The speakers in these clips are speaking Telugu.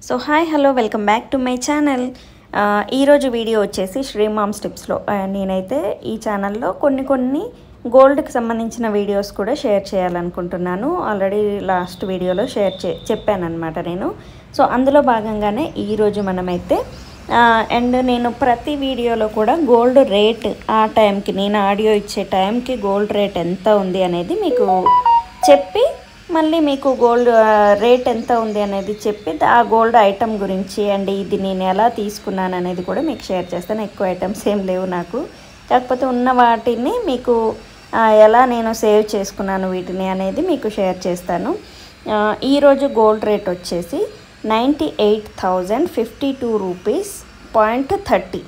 So hi hello welcome back to my channel. ఈరోజు వీడియో వచ్చేసి శ్రీ మామ్స్ టిప్స్లో నేనైతే ఈ ఛానల్లో కొన్ని గోల్డ్కి సంబంధించిన వీడియోస్ కూడా షేర్ చేయాలనుకుంటున్నాను. ఆల్రెడీ లాస్ట్ వీడియోలో చెప్పానన్నమాట నేను. సో అందులో భాగంగానే ఈరోజు మనమైతే అండ్ నేను ప్రతి వీడియోలో కూడా గోల్డ్ రేట్ ఆ టైంకి నేను ఆడియో ఇచ్చే టైంకి గోల్డ్ రేట్ ఎంత ఉంది అనేది మీకు చెప్పి మళ్ళీ మీకు గోల్డ్ రేట్ ఎంత ఉంది అనేది చెప్పి ఆ గోల్డ్ ఐటమ్ గురించి అండ్ ఇది నేను ఎలా తీసుకున్నాను అనేది కూడా మీకు షేర్ చేస్తాను. ఎక్కువ ఐటమ్స్ ఏం లేవు నాకు, కాకపోతే ఉన్న వాటిని మీకు ఎలా నేను సేవ్ చేసుకున్నాను వీటిని అనేది మీకు షేర్ చేస్తాను. ఈరోజు గోల్డ్ రేట్ వచ్చేసి 98,052 రూపీస్ 0.30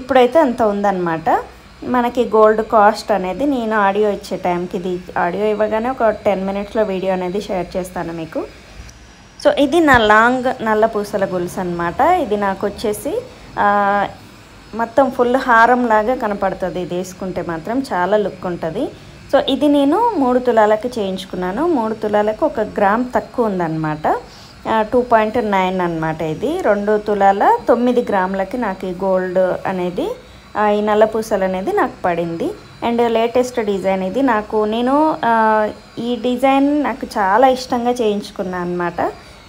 ఇప్పుడైతే అంత ఉందన్నమాట. మనకి గోల్డ్ కాస్ట్ అనేది నేను ఆడియో ఇచ్చే టైంకి, ఇది ఆడియో ఇవ్వగానే ఒక 10 మినిట్స్లో వీడియో అనేది షేర్ చేస్తాను మీకు. సో ఇది నా లాంగ్ నల్ల పూసల గొలుసు అనమాట. ఇది నాకు వచ్చేసి మొత్తం ఫుల్ హారం లాగా కనపడుతుంది. ఇది వేసుకుంటే మాత్రం చాలా లుక్ ఉంటుంది. సో ఇది నేను 3 తులాలకి చేయించుకున్నాను. 3 తులాలకు 1 గ్రామ్ తక్కువ ఉందన్నమాట. 2.9 అనమాట. ఇది 2 తులాల 9 గ్రాములకి నాకు ఈ గోల్డ్ అనేది ఈ నల్ల పూసలు అనేది నాకు పడింది. అండ్ లేటెస్ట్ డిజైన్ ఇది. నేను ఈ డిజైన్ నాకు చాలా ఇష్టంగా చేయించుకున్నాను అనమాట.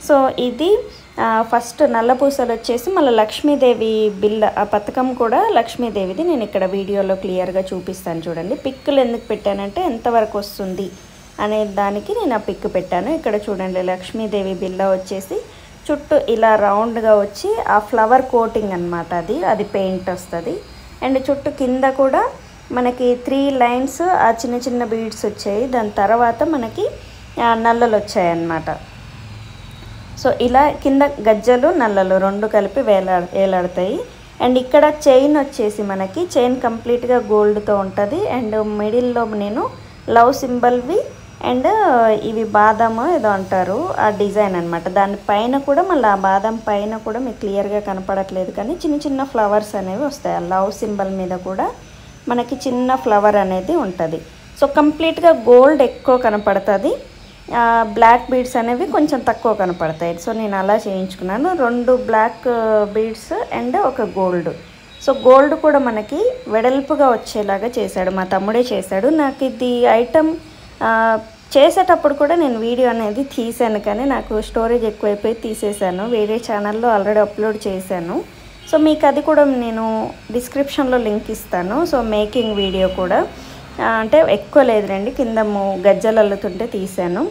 సో ఇది ఫస్ట్ నల్ల పూసలు వచ్చేసి మళ్ళీ లక్ష్మీదేవి బిల్ల, ఆ పథకం కూడా లక్ష్మీదేవిది. నేను ఇక్కడ వీడియోలో క్లియర్గా చూపిస్తాను చూడండి. పిక్కులు ఎందుకు పెట్టానంటే ఎంతవరకు వస్తుంది అనే దానికి నేను ఆ పిక్ పెట్టాను. ఇక్కడ చూడండి, లక్ష్మీదేవి బిల్ల వచ్చేసి చుట్టూ ఇలా రౌండ్గా వచ్చి ఆ ఫ్లవర్ కోటింగ్ అనమాట. అది పెయింట్ వస్తుంది. అండ్ చుట్టూ కింద కూడా మనకి 3 లైన్స్ ఆ చిన్న బీడ్స్ వచ్చాయి. దాని తర్వాత మనకి నల్లలు వచ్చాయన్నమాట. సో ఇలా కింద గజ్జలు నల్లలు 2 కలిపి వేలాడతాయి. అండ్ ఇక్కడ చైన్ వచ్చేసి మనకి చైన్ కంప్లీట్గా గోల్డ్తో ఉంటుంది. అండ్ మిడిల్లో నేను లవ్ సింబల్వి అండ్ ఇవి బాదాము ఏదో అంటారు ఆ డిజైన్ అనమాట. దానిపైన కూడా మళ్ళీ ఆ బాదం పైన కూడా మీకు క్లియర్గా కనపడట్లేదు కానీ చిన్న ఫ్లవర్స్ అనేవి వస్తాయి. ఆ లవ్ సింబల్ మీద కూడా మనకి చిన్న ఫ్లవర్ అనేది ఉంటుంది. సో కంప్లీట్గా గోల్డ్ ఎక్కువ కనపడుతుంది, బ్లాక్ బీడ్స్ అనేవి కొంచెం తక్కువ కనపడతాయి. సో నేను అలా చేయించుకున్నాను. 2 black beads and 1 gold. So gold కూడా మనకి వెడల్పుగా వచ్చేలాగా చేశాడు, మా తమ్ముడే చేశాడు. నాకు ఇది ఐటమ్ చేసేటప్పుడు కూడా నేను వీడియో అనేది తీసాను కానీ నాకు స్టోరేజ్ ఎక్కువైపోయి తీసేసాను. వేరే ఛానల్లో ఆల్రెడీ అప్లోడ్ చేశాను. సో మీకు అది కూడా నేను డిస్క్రిప్షన్లో లింక్ ఇస్తాను. సో మేకింగ్ వీడియో కూడా అంటే ఎక్కువ లేదు రండి, కింద గజ్జలు అల్లుతుంటే తీశాను.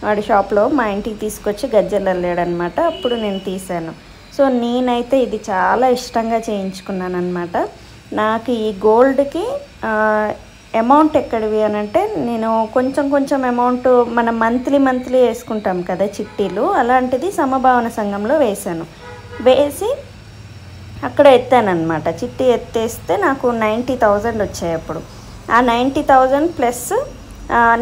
వాడి షాప్లో మా ఇంటికి తీసుకొచ్చి గజ్జలు అల్లాడనమాట, అప్పుడు నేను తీశాను. సో నేనైతే ఇది చాలా ఇష్టంగా చేయించుకున్నాను అనమాట. నాకు ఈ గోల్డ్కి అమౌంట్ ఎక్కడివి అని అంటే నేను కొంచెం అమౌంట్ మనం మంత్లీ వేసుకుంటాం కదా చిట్టీలు, అలాంటిది సమభావన సంఘంలో వేసి అక్కడ ఎత్తానమాట. చిట్టి ఎత్తేస్తే నాకు 90,000 వచ్చాయి. అప్పుడు ఆ 90,000 ప్లస్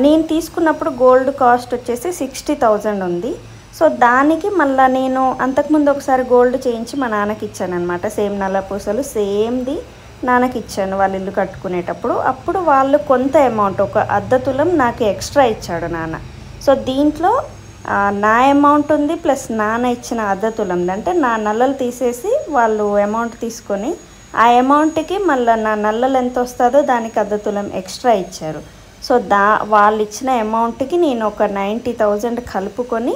నేను తీసుకున్నప్పుడు గోల్డ్ కాస్ట్ వచ్చేసి 60,000 ఉంది. సో దానికి మళ్ళీ నేను అంతకుముందు ఒకసారి గోల్డ్ చేయించి మా నాన్నకి ఇచ్చాను అనమాట. సేమ్ నల్ల పూసలు సేమ్ది నాన్నకి ఇచ్చాను వాళ్ళు ఇల్లు కట్టుకునేటప్పుడు. అప్పుడు వాళ్ళు కొంత అమౌంట్ 1/2 తులం నాకు ఎక్స్ట్రా ఇచ్చాడు నాన్న. సో దీంట్లో నా అమౌంట్ ఉంది ప్లస్ నాన్న ఇచ్చిన 1/2 తులం, అంటే నా నల్లలు తీసేసి వాళ్ళు అమౌంట్ తీసుకొని ఆ అమౌంట్కి మళ్ళీ నా నల్లలు ఎంత వస్తుందో దానికి 1/2 తులం ఎక్స్ట్రా ఇచ్చారు. సో వాళ్ళు ఇచ్చిన అమౌంట్కి నేను ఒక 90,000 కలుపుకొని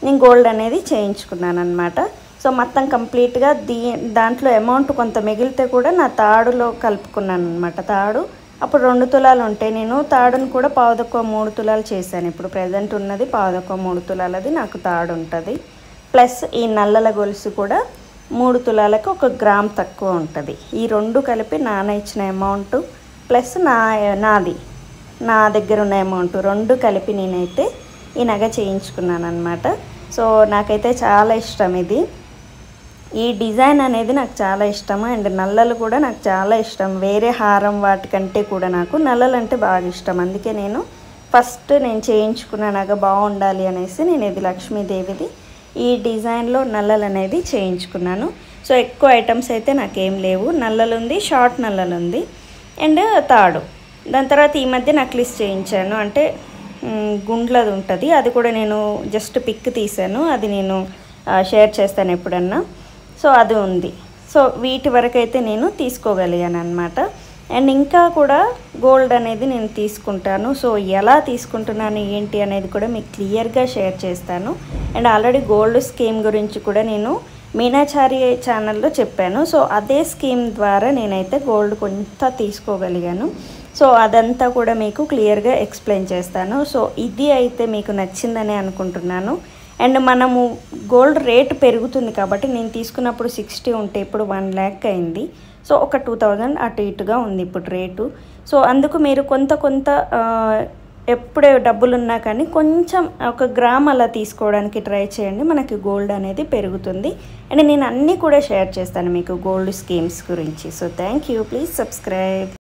నేను గోల్డ్ అనేది చేయించుకున్నాను అనమాట. సో మొత్తం కంప్లీట్గా దాంట్లో అమౌంట్ కొంత మిగిలితే కూడా నా తాడులో కలుపుకున్నాను అనమాట. తాడు అప్పుడు 2 తులాలు ఉంటాయి, నేను తాడును కూడా 1/4 తులాలు చేశాను. ఇప్పుడు ప్రజెంట్ ఉన్నది 1/4 తులాలది నాకు తాడు ఉంటుంది. ప్లస్ ఈ నల్లల గొలుసు కూడా 3 తులాలకు 1 గ్రామ్ తక్కువ ఉంటుంది. ఈ 2 కలిపి నాన్న ఇచ్చిన అమౌంట్ ప్లస్ నా దగ్గర ఉన్న అమౌంట్ 2 కలిపి నేనైతే ఈ నగ చేయించుకున్నాను అనమాట. సో నాకైతే చాలా ఇష్టం ఇది. ఈ డిజైన్ అనేది నాకు చాలా ఇష్టము. అండ్ నల్లలు కూడా నాకు చాలా ఇష్టం. వేరే హారం వాటికంటే కూడా నాకు నల్లలు అంటే బాగా ఇష్టం. అందుకే నేను ఫస్ట్ చేయించుకున్న నగ బాగుండాలి అనేసి నేను ఇది లక్ష్మీదేవిది ఈ డిజైన్లో నల్లలు అనేది చేయించుకున్నాను. సో ఎక్కువ ఐటమ్స్ అయితే నాకేం లేవు. నల్లలు ఉంది, షార్ట్ నల్లలు ఉంది అండ్ తాడు. దాని తర్వాత ఈ మధ్య నక్లిస్ చేయించాను, అంటే గుండ్లది ఉంటుంది. అది కూడా నేను జస్ట్ పిక్ తీసాను. అది నేను షేర్ చేస్తాను ఎప్పుడన్నా. సో అది ఉంది. సో వీటి వరకు అయితే నేను తీసుకోగలిగాను అనమాట. అండ్ ఇంకా కూడా గోల్డ్ అనేది నేను తీసుకుంటాను. సో ఎలా తీసుకుంటున్నాను ఏంటి అనేది కూడా మీకు క్లియర్గా షేర్ చేస్తాను. అండ్ ఆల్రెడీ గోల్డ్ స్కీమ్ గురించి కూడా నేను మీనాచారి ఛానల్లో చెప్పాను. సో అదే స్కీమ్ ద్వారా నేనైతే గోల్డ్ కొంత తీసుకోగలిగాను. సో అదంతా కూడా మీకు క్లియర్గా ఎక్స్ప్లెయిన్ చేస్తాను. సో ఇది అయితే మీకు నచ్చిందని అనుకుంటున్నాను. అండ్ మనము గోల్డ్ రేట్ పెరుగుతుంది కాబట్టి నేను తీసుకున్నప్పుడు 60 ఉంటే ఇప్పుడు 1 lakh అయింది. సో ఒక 2000 అటు ఇటుగా ఉంది ఇప్పుడు రేటు. సో అందుకు మీరు కొంత ఎప్పుడే డబ్బులున్నా కానీ కొంచెం 1 గ్రామ్ అలా తీసుకోవడానికి ట్రై చేయండి. మనకి గోల్డ్ అనేది పెరుగుతుంది. అండ్ నేను అన్నీ కూడా షేర్ చేస్తాను మీకు గోల్డ్ స్కీమ్స్ గురించి. So thank you. Please subscribe.